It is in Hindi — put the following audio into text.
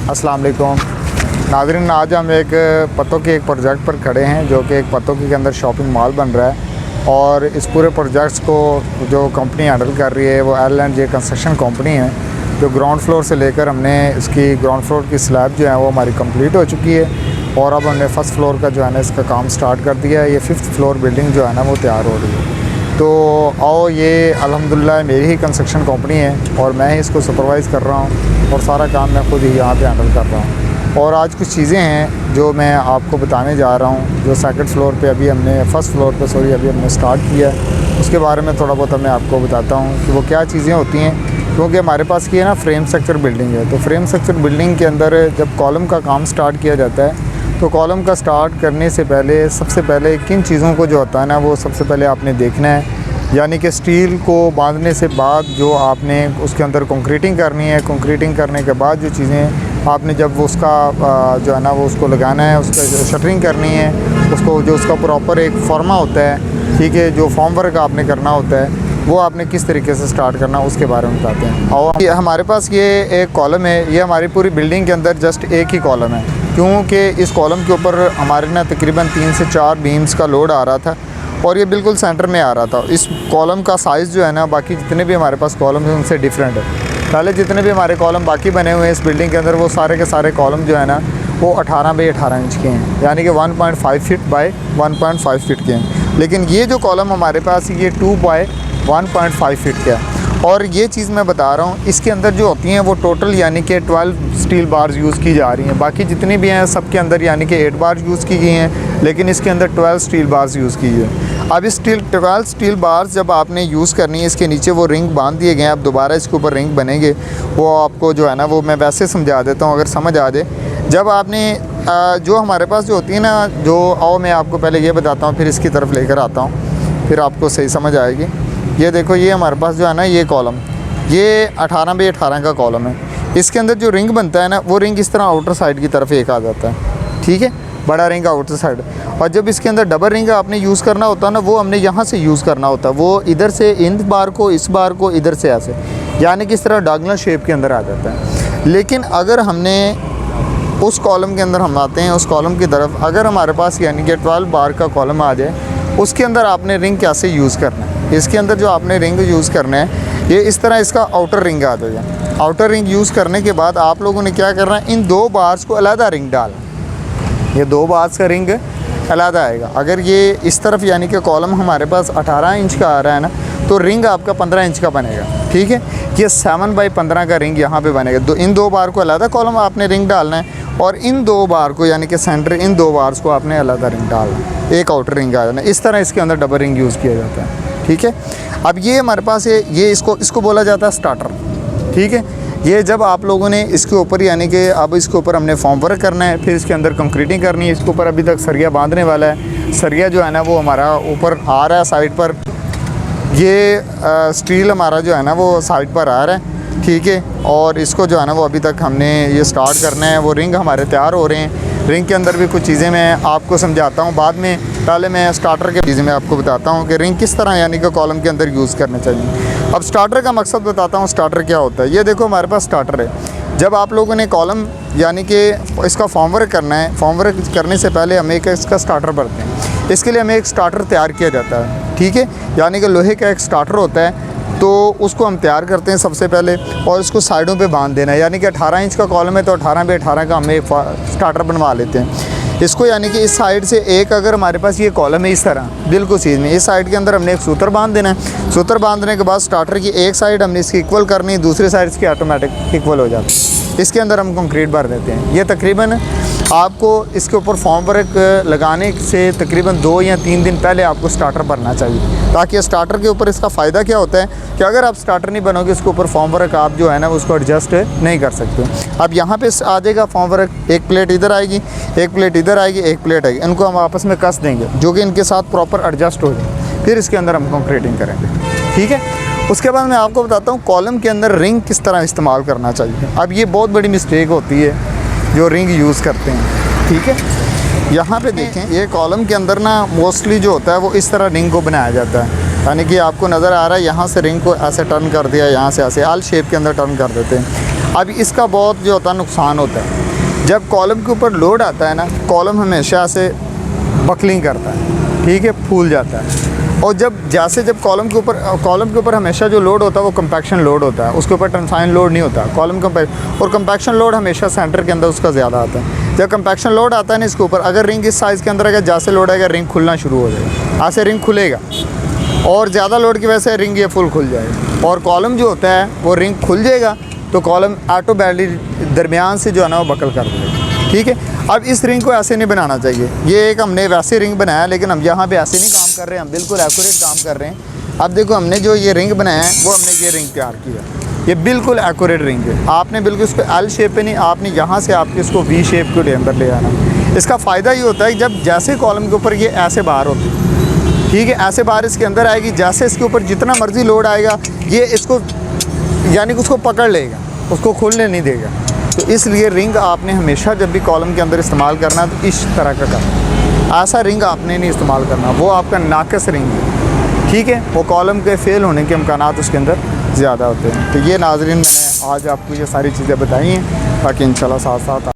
अस्सलाम वालेकुम नाज़रीन, आज हम एक पत्तों के एक प्रोजेक्ट पर खड़े हैं जो कि एक पत्तों के अंदर शॉपिंग मॉल बन रहा है। और इस पूरे प्रोजेक्ट्स को जो कंपनी हैंडल कर रही है वो L&J कंस्ट्रक्शन कंपनी है। जो ग्राउंड फ्लोर से लेकर हमने इसकी ग्राउंड फ्लोर की स्लैब जो है वो हमारी कंप्लीट हो चुकी है और अब हमने फ़र्स्ट फ्लोर का जो है ना इसका काम स्टार्ट कर दिया है। ये 5th फ्लोर बिल्डिंग जो है ना वो तैयार हो रही है। तो आओ, ये अल्हम्दुलिल्लाह मेरी ही कंस्ट्रक्शन कंपनी है और मैं ही इसको सुपरवाइज़ कर रहा हूँ और सारा काम मैं खुद ही यहाँ पे हैंडल कर रहा हूँ। और आज कुछ चीज़ें हैं जो मैं आपको बताने जा रहा हूँ जो सेकंड फ्लोर पे अभी हमने फ़र्स्ट फ्लोर पे अभी हमने स्टार्ट किया है। उसके बारे में थोड़ा बहुत मैं आपको बताता हूँ कि वो क्या चीज़ें होती हैं, क्योंकि हमारे पास ये ना फ्रेम स्ट्रक्चर बिल्डिंग है। तो फ्रेम स्ट्रक्चर बिल्डिंग के अंदर जब कॉलम का काम स्टार्ट किया जाता है तो कॉलम का स्टार्ट करने से पहले सबसे पहले किन चीज़ों को जो होता है ना वो सबसे पहले आपने देखना है। यानी कि स्टील को बांधने से बाद जो आपने उसके अंदर कंक्रीटिंग करनी है, कंक्रीटिंग करने के बाद जो चीज़ें आपने जब उसका जो है ना वो उसको लगाना है, उसका शटरिंग करनी है, उसको जो उसका प्रॉपर एक फॉर्मा होता है, ठीक है, जो फॉर्म वर्क आपने करना होता है वो आपने किस तरीके से स्टार्ट करना है उसके बारे में बताते हैं। और हमारे पास ये एक कॉलम है, ये हमारी पूरी बिल्डिंग के अंदर जस्ट एक ही कॉलम है, क्योंकि इस कॉलम के ऊपर हमारे ना तकरीबन 3 से 4 बीम्स का लोड आ रहा था और ये बिल्कुल सेंटर में आ रहा था। इस कॉलम का साइज़ जो है ना बाकी जितने भी हमारे पास कॉलम हैं उनसे डिफरेंट है। पहले जितने भी हमारे कॉलम बाकी बने हुए हैं इस बिल्डिंग के अंदर वो सारे के सारे कॉलम जो है ना वो 18 बाई 18 इंच के हैं, यानी कि 1.5 फीट बाई 1.5 फीट के हैं। लेकिन ये जो कॉलम हमारे पास ये 2 बाई 1.5 फीट का है। और ये चीज़ मैं बता रहा हूँ इसके अंदर जो होती हैं वो टोटल यानी कि 12 स्टील बार्स यूज़ की जा रही हैं। बाकी जितनी भी हैं सब के अंदर यानी कि 8 बार यूज़ की गई हैं, लेकिन इसके अंदर 12 स्टील बार्स यूज़ की है। अब इस 12 स्टील बार्स जब आपने यूज़ करनी है, इसके नीचे वो रिंग बांध दिए गए हैं। अब दोबारा इसके ऊपर रिंग बनेंगे, वो आपको जो है ना वो मैं वैसे समझा देता हूँ अगर समझ आ जाए। जब आपने जो हमारे पास जो होती है ना, जो आओ मैं आपको पहले ये बताता हूँ फिर इसकी तरफ लेकर आता हूँ, फिर आपको सही समझ आएगी। ये देखो, ये हमारे पास जो है ना ये कॉलम, ये 18 बाई 18 का कॉलम है। इसके अंदर जो रिंग बनता है ना वो रिंग इस तरह आउटर साइड की तरफ एक आ जाता है, ठीक है, बड़ा रिंग आउटर साइड। और जब इसके अंदर डबल रिंग आपने यूज़ करना होता है ना वो हमने यहाँ से यूज़ करना होता है, वो इधर से इन बार को, इस बार को इधर से ऐसे, यानी कि इस तरह डायगोनल शेप के अंदर आ जाता है। लेकिन अगर हमने उस कॉलम के अंदर हम आते हैं, उस कॉलम की तरफ अगर हमारे पास यानी कि 12 बार का कॉलम आ जाए, उसके अंदर आपने रिंग कैसे यूज़ करना है। इसके अंदर जो आपने रिंग यूज़ करना है ये इस तरह इसका आउटर रिंग आ जाएगा। आउटर रिंग यूज़ करने के बाद आप लोगों ने क्या करना है, इन 2 बार्स को अलहदा रिंग डालना। ये 2 बार्स का रिंग अलहदा आएगा। अगर ये इस तरफ यानी कि कॉलम हमारे पास 18 इंच का आ रहा है ना तो रिंग आपका 15 इंच का बनेगा, ठीक है। ये 7 बाई 15 का रिंग यहाँ पे बनेगा। इन 2 बार को अलहदा कॉलम आपने रिंग डालना है और इन 2 बार को यानी कि सेंटर इन 2 बार्स को आपने अलहदा रिंग डालना है, एक आउटर रिंग आ जाना। इस तरह इसके अंदर डबल रिंग यूज़ किया जाता है, ठीक है। अब ये हमारे पास ये इसको बोला जाता है स्टार्टर, ठीक है। ये जब आप लोगों ने इसके ऊपर यानी कि अब इसके ऊपर हमने फॉर्म वर्क करना है, फिर इसके अंदर कंक्रीटिंग करनी है। इसके ऊपर अभी तक सरिया बांधने वाला है। सरिया जो है ना वो हमारा ऊपर आ रहा है साइड पर, ये स्टील हमारा जो है ना वो साइड पर आ रहा है, ठीक है। और इसको जो है ना वो अभी तक हमने ये स्टार्ट करना है। वो रिंग हमारे तैयार हो रहे हैं। रिंग के अंदर भी कुछ चीज़ें मैं आपको समझाता हूँ बाद में। पहले मैं स्टार्टर के चीज़ें मैं आपको बताता हूँ कि रिंग किस तरह यानी कि कॉलम के अंदर यूज़ करने चाहिए। अब स्टार्टर का मकसद बताता हूँ, स्टार्टर क्या होता है। ये देखो हमारे पास स्टार्टर है। जब आप लोगों ने कॉलम यानी कि इसका फॉर्म वर्क करना है, फॉर्म वर्क करने से पहले हमें एक इसका स्टार्टर भरते हैं। इसके लिए हमें एक स्टार्टर तैयार किया जाता है, ठीक है, यानी कि लोहे का एक स्टार्टर होता है। तो उसको हम तैयार करते हैं सबसे पहले और इसको साइडों पे बांध देना है। यानी कि 18 इंच का कॉलम है तो 18 बाई 18 का हम एक स्टार्टर बनवा लेते हैं। इसको यानी कि इस साइड से एक अगर हमारे पास ये कॉलम है इस तरह बिल्कुल सीध में, इस साइड के अंदर हमने एक सूत्र बांध देना है। सूत्र बांधने के बाद स्टार्टर की एक साइड हमने इसकी इक्वल करनी है, दूसरी साइड इसकी ऑटोमेटिक इक्वल हो जाती है। इसके अंदर हम कंक्रीट भर देते हैं। ये तकरीबन आपको इसके ऊपर फॉर्म वर्क लगाने से तकरीबन 2 या 3 दिन पहले आपको स्टार्टर भरना चाहिए, ताकि स्टार्टर के ऊपर इसका फ़ायदा क्या होता है कि अगर आप स्टार्टर नहीं बनोगे इसके ऊपर फॉर्म वर्क आप जो है ना उसको एडजस्ट नहीं कर सकते। अब यहाँ पे आ जाएगा फॉर्म वर्क, एक प्लेट इधर आएगी, एक प्लेट इधर आएगी, एक प्लेट आएगी। इनको हम आपस में कस देंगे जो कि इनके साथ प्रॉपर एडजस्ट हो जाए, फिर इसके अंदर हम कंक्रीटिंग करेंगे, ठीक है। उसके बाद मैं आपको बताता हूँ कॉलम के अंदर रिंग किस तरह इस्तेमाल करना चाहिए। अब ये बहुत बड़ी मिस्टेक होती है जो रिंग यूज़ करते हैं, ठीक है। यहाँ पे देखें ये कॉलम के अंदर ना मोस्टली जो होता है वो इस तरह रिंग को बनाया जाता है। यानी कि आपको नज़र आ रहा है यहाँ से रिंग को ऐसे टर्न कर दिया, यहाँ से ऐसे आल शेप के अंदर टर्न कर देते हैं। अब इसका बहुत जो होता है नुकसान होता है, जब कॉलम के ऊपर लोड आता है ना, कॉलम हमेशा से बकलिंग करता है, ठीक है, फूल जाता है। और जब कॉलम के ऊपर हमेशा जो लोड होता है वो कंपैक्शन लोड होता है, उसके ऊपर टेंसाइल लोड नहीं होता, और कंपैक्शन लोड हमेशा सेंटर के अंदर उसका ज़्यादा आता है। जब कंपैक्शन लोड आता है ना इसके ऊपर, अगर रिंग इस साइज़ के अंदर अगर जैसे लोड आएगा रिंग खुलना शुरू हो जाएगा, ऐसे रिंग खुलेगा, और ज़्यादा लोड की वजह से रिंग ये फुल खुल जाएगा, और कॉलम जो होता है वो रिंग खुल जाएगा तो कॉलम ऑटोमेटिकली दरमियान से जो है ना वो बकल कर देगा, ठीक है। अब इस रिंग को ऐसे नहीं बनाना चाहिए, ये एक हमने वैसे रिंग बनाया, लेकिन हम यहाँ पे ऐसे नहीं काम कर रहे हैं, हम बिल्कुल एक्यूरेट काम कर रहे हैं। अब देखो हमने जो ये रिंग बनाया है वो हमने ये रिंग तैयार किया, ये बिल्कुल एक्यूरेट रिंग है। आपने बिल्कुल इसको एल शेप पे नहीं, आपने यहाँ से आपके इसको वी शेप के अंदर ले आना। इसका फ़ायदा ये होता है कि जब जैसे कॉलम के ऊपर ये ऐसे बाहर होती है, ठीक है, ऐसे बाहर इसके अंदर आएगी, जैसे इसके ऊपर जितना मर्ज़ी लोड आएगा ये इसको यानी कि उसको पकड़ लेगा, उसको खोलने नहीं देगा। तो इसलिए रिंग आपने हमेशा जब भी कॉलम के अंदर इस्तेमाल करना है तो इस तरह का करना, ऐसा रिंग आपने नहीं इस्तेमाल करना, वो आपका नाकस रिंग है, ठीक है, वो कॉलम के फेल होने के इम्कानात उसके अंदर ज़्यादा होते हैं। तो ये नाज़रीन मैंने आज आपको ये सारी चीज़ें बताई हैं, बाकी इंशाल्लाह साथ साथ